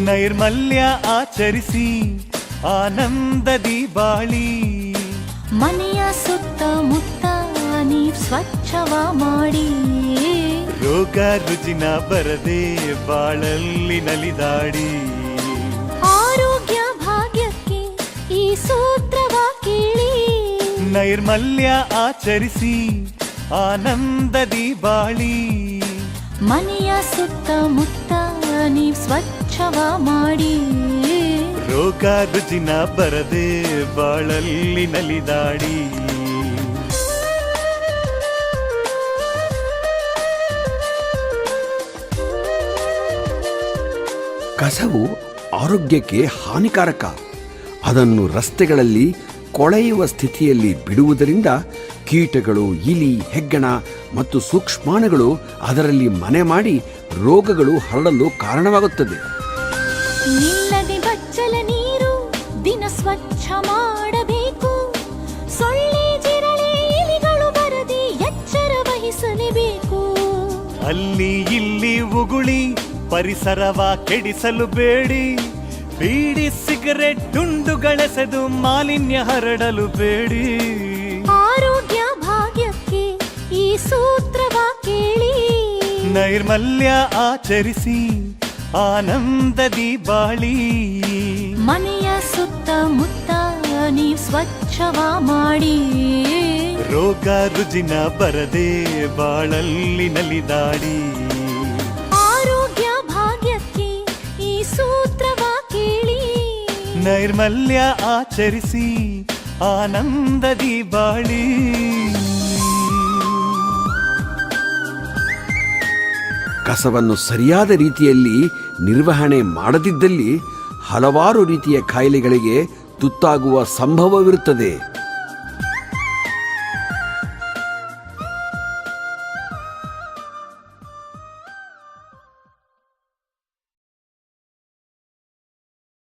ನೈರ್ಮಲ್ಯ ಆಚರಿಸಿ ಆನಂದದಿ ಬಾಳಿ. ಮನೆಯ ಸುತ್ತಮುತ್ತ ನೀವ್ ಸ್ವಚ್ಛವ ಮಾಡಿ. ರೋಗ ರುಜಿನ ಬರದೆ ಬಾಳಲ್ಲಿ ನಲಿದಾಡಿ. ಆರೋಗ್ಯ ಭಾಗ್ಯಕ್ಕೆ ಈ ಸೂತ್ರವ ಕೇಳಿ. ನೈರ್ಮಲ್ಯ ಆಚರಿಸಿ ಆನಂದದಿ ಬಾಳಿ. ಮನೆಯ ಸುತ್ತಮುತ್ತ ನೀವ್ ಸ್ವಚ್ಛವ ಮಾಡಿ. ರೋಗ ರುಜಿನ ಬರದೆ ಬಾಳಲ್ಲಿ ನಲಿದಾಡಿ. ಕಸವು ಆರೋಗ್ಯಕ್ಕೆ ಹಾನಿಕಾರಕ. ಅದನ್ನು ರಸ್ತೆಗಳಲ್ಲಿ ಕೊಳೆಯುವ ಸ್ಥಿತಿಯಲ್ಲಿ ಬಿಡುವುದರಿಂದ ಕೀಟಗಳು, ಇಲಿ, ಹೆಗ್ಗಣ ಮತ್ತು ಸೂಕ್ಷ್ಮಾಣುಗಳು ಅದರಲ್ಲಿ ಮನೆ ಮಾಡಿ ರೋಗಗಳು ಹರಡಲು ಕಾರಣವಾಗುತ್ತದೆ. ನಿಲ್ಲದೆ ಬಚ್ಚಲ ನೀರು ದಿನ ಸ್ವಚ್ಛ ಮಾಡಬೇಕು. ಸೊಳ್ಳೆ, ಜಿರಳೆ, ಇಲಿಗಳು ಬರದೆ ಎಚ್ಚರ ವಹಿಸಲೇಬೇಕು. ಅಲ್ಲಿ ಇಲ್ಲಿ ಉಗುಳಿ ಪರಿಸರವ ಕೆಡಿಸಲು ಬೇಡಿ. ಬೀಡಿ, ಸಿಗರೆಟ್ ತುಂಡುಗಳೆಸೆದು ಮಾಲಿನ್ಯ ಹರಡಲು ಬೇಡಿ. ಆರೋಗ್ಯ ಭಾಗ್ಯಕ್ಕೆ ಈ ಸೂತ್ರವ ಕೇಳಿ. ನೈರ್ಮಲ್ಯ ಆಚರಿಸಿ ಆನಂದದಿ ಬಾಳಿ. ಮನೆಯ ಸುತ್ತಮುತ್ತ ನೀವ್ ಸ್ವಚ್ಛವ ಮಾಡಿ. ರೋಗ ರುಜಿನ ಬರದೆ ಬಾಳಲ್ಲಿ ನಲಿದಾಡಿ. ಆರೋಗ್ಯ ಭಾಗ್ಯಕ್ಕೆ ಈ ಸೂತ್ರವ ಕೇಳಿ. ನೈರ್ಮಲ್ಯ ಆಚರಿಸಿ ಆನಂದದಿ ಬಾಳಿ. ಕಸವನ್ನು ಸರಿಯಾದ ರೀತಿಯಲ್ಲಿ ನಿರ್ವಹಣೆ ಮಾಡದಿದ್ದಲ್ಲಿ ಹಲವಾರು ರೀತಿಯ ಕಾಯಿಲೆಗಳಿಗೆ ತುತ್ತಾಗುವ ಸಂಭವವಿರುತ್ತದೆ.